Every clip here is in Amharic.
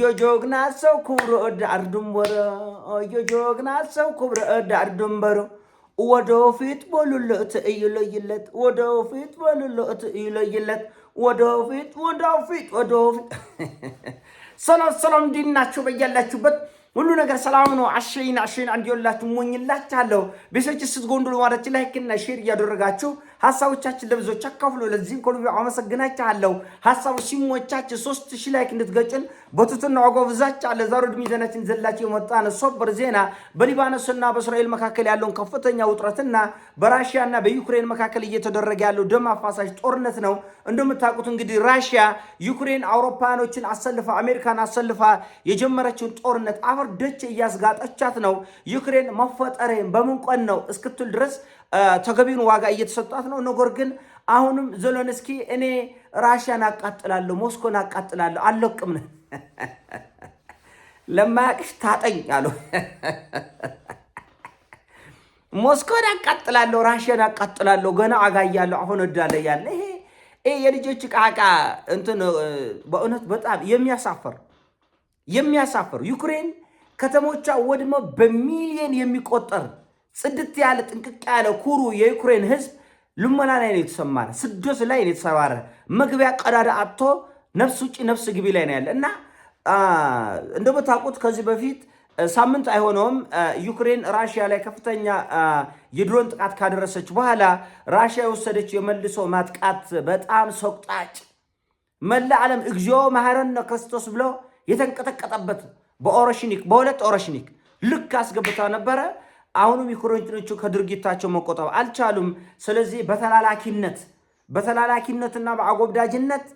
የጆግና ሰው ክብረ ዳር ድንበሮ የጆግና ሰው ክብረ ዳር ድንበሮ ወደፊት በሉለት ይለይለት ወደፊት በሉለት ይለይለት ወደፊት ሰላም እንዲናችሁ በያላችሁበት ሁሉ ነገር ሰላም ነው። አሸይና እንዲወላችሁ ሞኝላችኋለሁ። ቤተሰቦች ስትጎንዱ ማለት ላይክ እና ሼር እያደረጋችሁ ሐሳቦቻችን ለብዙዎች አካፍሉ። ለዚህም ሁሉ አመሰግናችኋለሁ። ሐሳቡ ሲሞቻችሁ 3000 ላይክ እንድትገጭን በትትና አጎብዛችኋለሁ። ዛሬ ሚዛናችን ዘላችሁ የመጣን ሶበር ዜና በሊባኖስና በእስራኤል መካከል ያለውን ከፍተኛ ውጥረትና በራሺያና በዩክሬን መካከል እየተደረገ ያለው ደም አፋሳሽ ጦርነት ነው። እንደምታውቁት እንግዲህ ራሺያ ዩክሬን አውሮፓኖችን አሰልፋ አሜሪካን አሰልፋ የጀመረችውን ጦርነት ደች እያስጋጠቻት ነው። ዩክሬን መፈጠሬን በምን ቀን ነው እስክትል ድረስ ተገቢውን ዋጋ እየተሰጣት ነው። ነገር ግን አሁንም ዜሌንስኪ እኔ ራሽያን አቃጥላለሁ፣ ሞስኮን አቃጥላለሁ፣ አልለቅም ነው ለማያቅሽ ታጠኝ አለው። ሞስኮን አቃጥላለሁ፣ ራሽያን አቃጥላለሁ፣ ገና አጋያለሁ፣ አሁን እዳለ ያለ ይሄ የልጆች ቃቃ እንትን በእውነት በጣም የሚያሳፍር ዩክሬን ከተሞቿ ወድመ በሚሊዮን የሚቆጠር ጽድት ያለ ጥንቅቅ ያለ ኩሩ የዩክሬን ህዝብ ልመና ላይ ነው የተሰማረ፣ ስደት ላይ ነው የተሰባረ፣ መግቢያ ቀዳዳ አጥቶ ነፍስ ውጪ ነፍስ ግቢ ላይ ነው ያለ እና እንደምታውቁት ከዚህ በፊት ሳምንት አይሆነውም ዩክሬን ራሽያ ላይ ከፍተኛ የድሮን ጥቃት ካደረሰች በኋላ ራሽያ የወሰደች የመልሶ ማጥቃት በጣም ሰቅጣጭ መላ ዓለም እግዚኦ መሐረነ ክርስቶስ ብሎ የተንቀጠቀጠበት በሁለት ኦሮሽኒክ ልክ አስገብታ ነበረ። አሁንም ዩክሬኖቹ ከድርጊታቸው መቆጠብ አልቻሉም። ስለዚህ በተላላኪነትና በአጎብዳጅነት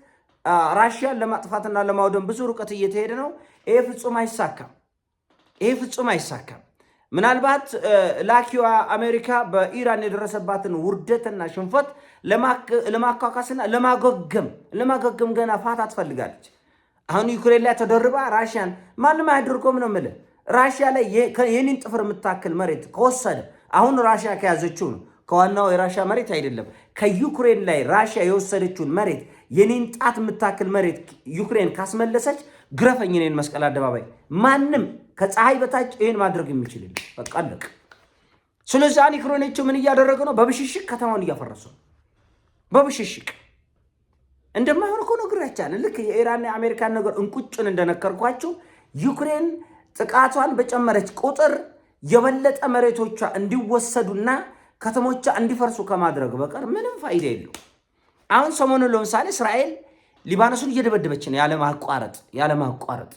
ራሽያን ለማጥፋትና ለማውደም ብዙ ርቀት እየተሄደ ነው። ይሄ ፍጹም አይሳካም። ምናልባት ላኪዋ አሜሪካ በኢራን የደረሰባትን ውርደትና ሽንፈት ለማካካስና ለማገገም ገና ፋታ ትፈልጋለች። አሁን ዩክሬን ላይ ተደርባ ራሽያን ማንም አያደርገውም ነው የምልህ። ራሽያ ላይ የኔን ጥፍር የምታክል መሬት ከወሰደ አሁን ራሽያ ከያዘችው ነው፣ ከዋናው የራሽያ መሬት አይደለም። ከዩክሬን ላይ ራሽያ የወሰደችውን መሬት የኔን ጣት የምታክል መሬት ዩክሬን ካስመለሰች ግረፈኝ እኔን መስቀል አደባባይ። ማንም ከፀሐይ በታች ይሄን ማድረግ የሚችል በቃ አለቅ። ስለዚህ አሁን ዩክሬኖቹ ምን እያደረገ ነው? በብሽሽቅ ከተማውን እያፈረሱ ነው። በብሽሽቅ እንደማይሆን እኮ ነግራችኋለሁ። ልክ የኢራንና የአሜሪካን ነገር እንቁጭን እንደነከርኳችሁ ዩክሬን ጥቃቷን በጨመረች ቁጥር የበለጠ መሬቶቿ እንዲወሰዱና ከተሞቿ እንዲፈርሱ ከማድረግ በቀር ምንም ፋይዳ የለውም። አሁን ሰሞኑን ለምሳሌ እስራኤል ሊባኖስን እየደበደበች ነው ያለማቋረጥ።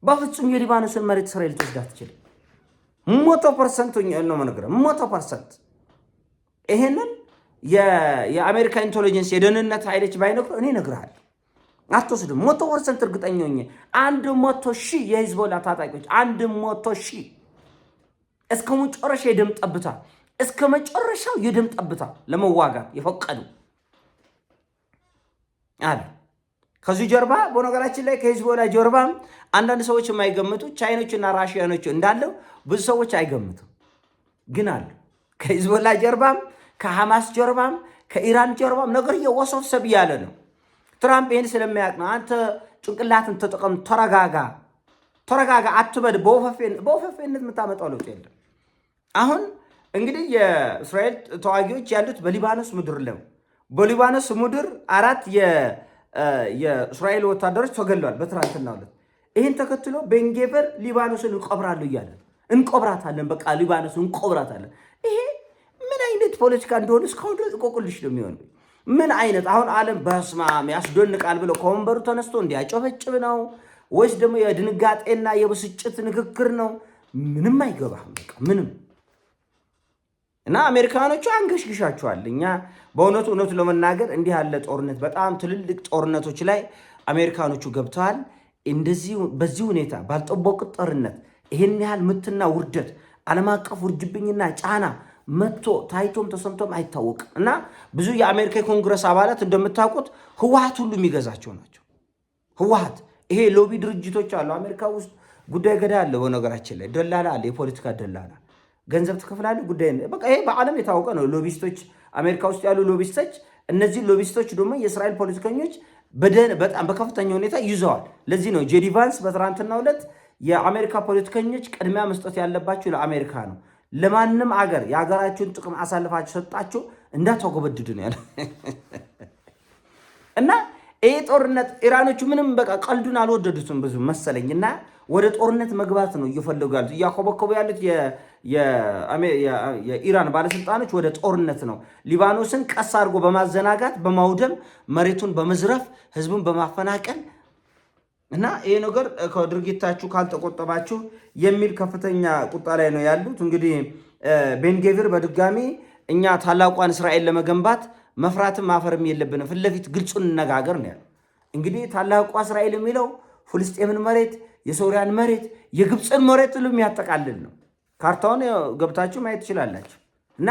በፍጹም የሊባኖስን መሬት እስራኤል ትወስድ አትችልም። 100% ነው የምነግርህ፣ 100%። ይሄንን የአሜሪካ ኢንቴሊጀንስ የደህንነት ኃይሎች ባይነግሩ እኔ እነግርሃለሁ። አትወስድም። 100% እርግጠኛ ነኝ። 100,000 የሂዝቦላ ታጣቂዎች 100,000 እስከ መጨረሻው የደም ጠብታ ለመዋጋት የፈቀዱ አለ። ከዚህ ጀርባ በነገራችን ላይ ከሂዝቦላ ጀርባ አንዳንድ ሰዎች የማይገምቱ ቻይኖችና ራሽያኖች እንዳለው ብዙ ሰዎች አይገምቱም፣ ግን አሉ። ከሂዝቦላ ጀርባም ከሐማስ ጀርባም ከኢራን ጀርባም ነገር የወሰብሰብ ያለ ነው። ትራምፕ ይሄን ስለሚያውቅ ነው። አንተ ጭንቅላትን ተጠቀም፣ ተረጋጋ አትበድ። በወፈፌነት የምታመጣው ለውጥ የለም። አሁን እንግዲህ የእስራኤል ተዋጊዎች ያሉት በሊባኖስ ምድር ነው። በሊባኖስ ምድር 4 የእስራኤል ወታደሮች ተገለዋል በትናንትናው ዕለት። ይህን ተከትሎ ቤንጌቨር ሊባኖስን እንቆብራለሁ እያለ እንቆብራታለን፣ በቃ ሊባኖስን እንቆብራታለን። ይሄ ምን አይነት ፖለቲካ እንደሆነ እስካሁን ድረስ ቆቁልሽ ነው የሚሆነው። ምን አይነት አሁን ዓለም በስማም ያስደንቃል ብሎ ከወንበሩ ተነስቶ እንዲያጨበጭብ ነው ወይስ ደግሞ የድንጋጤና የብስጭት ንግግር ነው? ምንም አይገባም። በቃ ምንም እና አሜሪካኖቹ አንገሽግሻቸዋል። እኛ በእውነቱ ለመናገር እንዲህ ያለ ጦርነት በጣም ትልልቅ ጦርነቶች ላይ አሜሪካኖቹ ገብተዋል። እንደዚህ በዚህ ሁኔታ ባልጠበቁት ጦርነት ይሄን ያህል ምትና ውርደት ዓለም አቀፍ ውርጅብኝና ጫና መጥቶ ታይቶም ተሰምቶም አይታወቅም። እና ብዙ የአሜሪካ የኮንግረስ አባላት እንደምታውቁት ህወሓት ሁሉ የሚገዛቸው ናቸው። ህወሓት ይሄ ሎቢ ድርጅቶች አሉ አሜሪካ ውስጥ። ጉዳይ ገዳ አለ፣ በነገራችን ላይ ደላላ አለ፣ የፖለቲካ ደላላ። ገንዘብ ትከፍላለህ ጉዳይ በቃ ይሄ በዓለም የታወቀ ነው። ሎቢስቶች አሜሪካ ውስጥ ያሉ ሎቢስቶች፣ እነዚህ ሎቢስቶች ደግሞ የእስራኤል ፖለቲከኞች በጣም በከፍተኛ ሁኔታ ይዘዋል። ለዚህ ነው ጄዲ ቫንስ በትናንትናው ዕለት የአሜሪካ ፖለቲከኞች ቅድሚያ መስጠት ያለባችሁ ለአሜሪካ ነው፣ ለማንም አገር የሀገራችሁን ጥቅም አሳልፋችሁ ሰጣችሁ እንዳትጎበድዱ ነው ያለ እና ይሄ ጦርነት ኢራኖቹ ምንም በቃ ቀልዱን አልወደዱትም ብዙ መሰለኝና ወደ ጦርነት መግባት ነው እየፈለጉ ያሉት። እያኮበኮቡ ያሉት የኢራን ባለስልጣኖች ወደ ጦርነት ነው። ሊባኖስን ቀስ አድርጎ በማዘናጋት በማውደም መሬቱን በመዝረፍ ህዝቡን በማፈናቀል እና ይሄ ነገር ከድርጊታችሁ ካልተቆጠባችሁ የሚል ከፍተኛ ቁጣ ላይ ነው ያሉት። እንግዲህ ቤን ጌቪር በድጋሚ እኛ ታላቋን እስራኤል ለመገንባት መፍራትም ማፈርም የለብንም፣ ፊት ለፊት ግልጹን እንነጋገር ነው ያለው። እንግዲህ ታላቋ እስራኤል የሚለው ፍልስጤምን መሬት፣ የሶሪያን መሬት፣ የግብፅን መሬት ሁሉ የሚያጠቃልል ነው። ካርታውን ገብታችሁ ማየት ትችላላችሁ። እና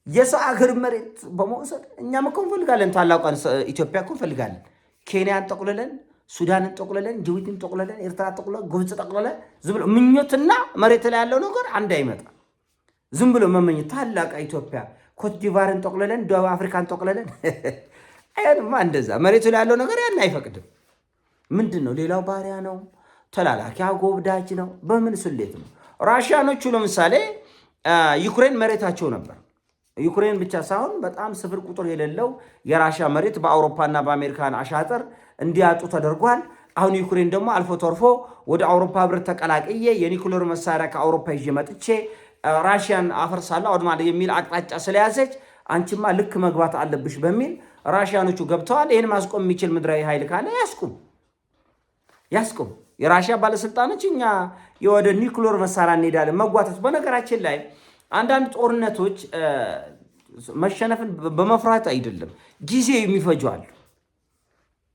የሰው አገር መሬት በመውሰድ እኛም እኮ እንፈልጋለን፣ ታላቋን ኢትዮጵያ እኮ እንፈልጋለን። ኬንያን ጠቁልለን፣ ሱዳንን ጠቁልለን፣ ጅቡቲን ጠቁልለን፣ ኤርትራ ጠቁልለን፣ ግብፅ ጠቁልለን። ዝም ብሎ ምኞትና መሬት ላይ ያለው ነገር አንድ አይመጣም። ዝም ብሎ መመኘት ታላቋ ኢትዮጵያ ኮትዲቫርን ጠቁልለን፣ ደቡብ አፍሪካን ጠቁልለን አይደማ። እንደዛ መሬቱ ላይ ያለው ነገር ያን አይፈቅድም። ምንድን ነው ሌላው ባሪያ ነው፣ ተላላኪ አጎብዳጅ ነው። በምን ስሌት ነው? ራሽያኖቹ ለምሳሌ ዩክሬን መሬታቸው ነበር። ዩክሬን ብቻ ሳይሆን በጣም ስፍር ቁጥር የሌለው የራሽያ መሬት በአውሮፓና በአሜሪካን አሻጥር እንዲያጡ ተደርጓል። አሁን ዩክሬን ደግሞ አልፎ ተርፎ ወደ አውሮፓ ህብረት ተቀላቅዬ የኒኩሌር መሳሪያ ከአውሮፓ ይዤ መጥቼ ራሽያን አፈርሳለሁ አውድማለሁ የሚል አቅጣጫ ስለያዘች አንቺማ ልክ መግባት አለብሽ በሚል ራሽያኖቹ ገብተዋል። ይህን ማስቆም የሚችል ምድራዊ ኃይል ካለ ያስቁም። የራሽያ ባለስልጣኖች እኛ ወደ ኒኩሌር መሳሪያ እንሄዳለን መጓተት። በነገራችን ላይ አንዳንድ ጦርነቶች መሸነፍን በመፍራት አይደለም፣ ጊዜ የሚፈጁአል።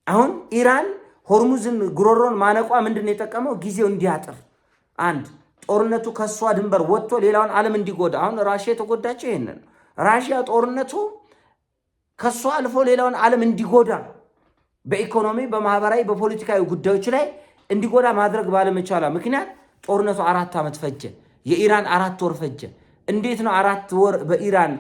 አሁን ኢራን ሆርሙዝን ጉሮሮን ማነቋ ምንድን ነው የጠቀመው? ጊዜው እንዲያጥር፣ አንድ ጦርነቱ ከሷ ድንበር ወጥቶ ሌላውን ዓለም እንዲጎዳ። አሁን ራሽያ የተጎዳቸው ይሄንን ራሽያ ጦርነቱ ከሷ አልፎ ሌላውን ዓለም እንዲጎዳ በኢኮኖሚ፣ በማህበራዊ፣ በፖለቲካዊ ጉዳዮች ላይ እንዲጎዳ ማድረግ ባለመቻሏ ምክንያት ጦርነቱ 4 ዓመት ፈጀ። የኢራን 4 ወር ፈጀ። እንዴት ነው 4 ወር በኢራን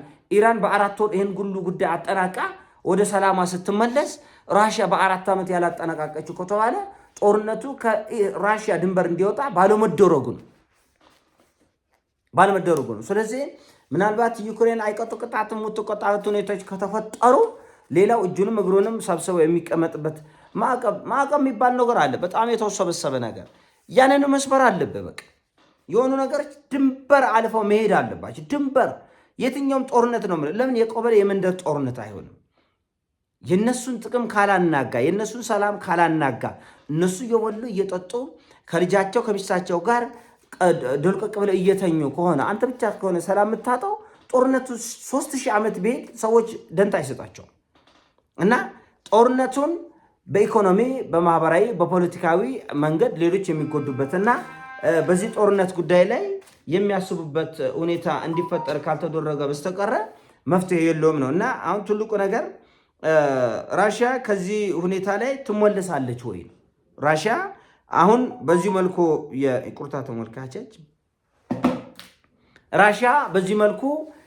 በ4 ወር ይህን ሁሉ ጉዳይ አጠናቃ ወደ ሰላማ ስትመለስ ራሽያ በ4 ዓመት ያላጠናቃቀችው ከተባለ ጦርነቱ ከራሽያ ድንበር እንዲወጣ ባለመደረጉ ነው። ስለዚህ ምናልባት ዩክሬን አይቀጡ ቅጣት የምትቆጣበት ሁኔታዎች ከተፈጠሩ ሌላው እጁንም እግሩንም ሰብስበው የሚቀመጥበት ማዕቀብ የሚባል ነገር አለ። በጣም የተወሰበሰበ ነገር ያንን መስበር አለበት። በቃ የሆኑ ነገሮች ድንበር አልፈው መሄድ አለባቸው። ድንበር የትኛውም ጦርነት ነው። ለምን የቆበሌ የመንደር ጦርነት አይሆንም? የነሱን ጥቅም ካላናጋ፣ የነሱን ሰላም ካላናጋ፣ እነሱ እየበሉ እየጠጡ ከልጃቸው ከሚስታቸው ጋር ደልቀቅ ብለው እየተኙ ከሆነ አንተ ብቻ ከሆነ ሰላም የምታጣው ጦርነቱ 3000 ዓመት ቤት ሰዎች ደንታ አይሰጣቸው እና ጦርነቱን በኢኮኖሚ፣ በማህበራዊ፣ በፖለቲካዊ መንገድ ሌሎች የሚጎዱበትና በዚህ ጦርነት ጉዳይ ላይ የሚያስቡበት ሁኔታ እንዲፈጠር ካልተደረገ በስተቀረ መፍትሄ የለውም ነው እና አሁን ትልቁ ነገር ራሽያ ከዚህ ሁኔታ ላይ ትመለሳለች ወይ? ራሽያ አሁን በዚህ መልኩ የቁርታ ተመልካቾች ራሽያ በዚህ መልኩ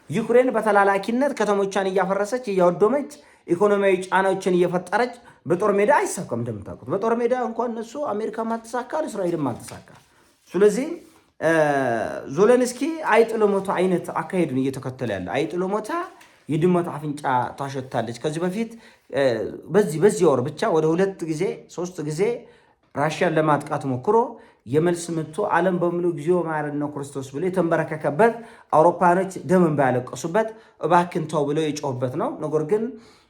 ዩክሬን በተላላኪነት ከተሞቿን እያፈረሰች እያወደመች ኢኮኖሚያዊ ጫናዎችን እየፈጠረች በጦር ሜዳ አይሳካም። እንደምታውቁት በጦር ሜዳ እንኳን እነሱ አሜሪካ ማትሳካል፣ እስራኤልም ማትሳካል። ስለዚህ ዞለንስኪ አይጥ ለሞታ አይነት አካሄዱን እየተከተለ ያለ አይጥ ለሞታ የድመት አፍንጫ ታሸታለች። ከዚህ በፊት በዚህ ወር ብቻ ወደ 3 ጊዜ ራሽያን ለማጥቃት ሞክሮ የመልስ ምቱ ዓለም በሙሉ ጊዜው ማረነው ክርስቶስ ብሎ የተንበረከከበት አውሮፓኖች ደም ባያለቀሱበት እባክን ተው ብሎ የጮህበት ነው። ነገር ግን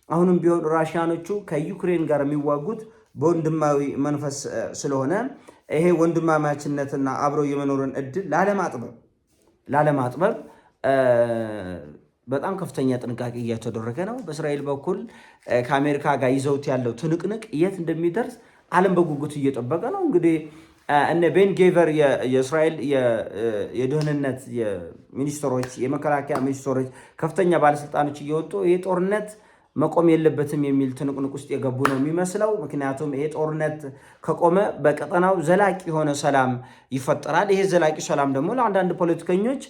አሁንም ቢሆን ራሽያኖቹ ከዩክሬን ጋር የሚዋጉት በወንድማዊ መንፈስ ስለሆነ ይሄ ወንድማማችነትና አብረው የመኖርን እድል ላለማጥበብ በጣም ከፍተኛ ጥንቃቄ እያተደረገ ነው። በእስራኤል በኩል ከአሜሪካ ጋር ይዘውት ያለው ትንቅንቅ የት እንደሚደርስ ዓለም በጉጉት እየጠበቀ ነው። እንግዲህ እነ ቤን ጌቨር የእስራኤል የደህንነት ሚኒስትሮች፣ የመከላከያ ሚኒስትሮች፣ ከፍተኛ ባለስልጣኖች እየወጡ ይሄ ጦርነት መቆም የለበትም የሚል ትንቅንቅ ውስጥ የገቡ ነው የሚመስለው። ምክንያቱም ይሄ ጦርነት ከቆመ በቀጠናው ዘላቂ የሆነ ሰላም ይፈጠራል። ይሄ ዘላቂ ሰላም ደግሞ ለአንዳንድ ፖለቲከኞች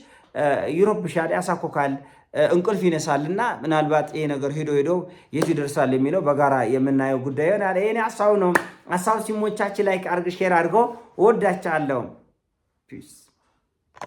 ይረብሻል፣ ያሳኮካል። እንቅልፍ ይነሳልና ምናልባት ይሄ ነገር ሄዶ የት ይደርሳል የሚለው በጋራ የምናየው ጉዳይ ይሆናል። ይሄኔ ሀሳብ ነው። ሀሳብ ሲሞቻችን ላይ አድርግ ሼር አድርገው። እወዳችኋለሁ። ፒስ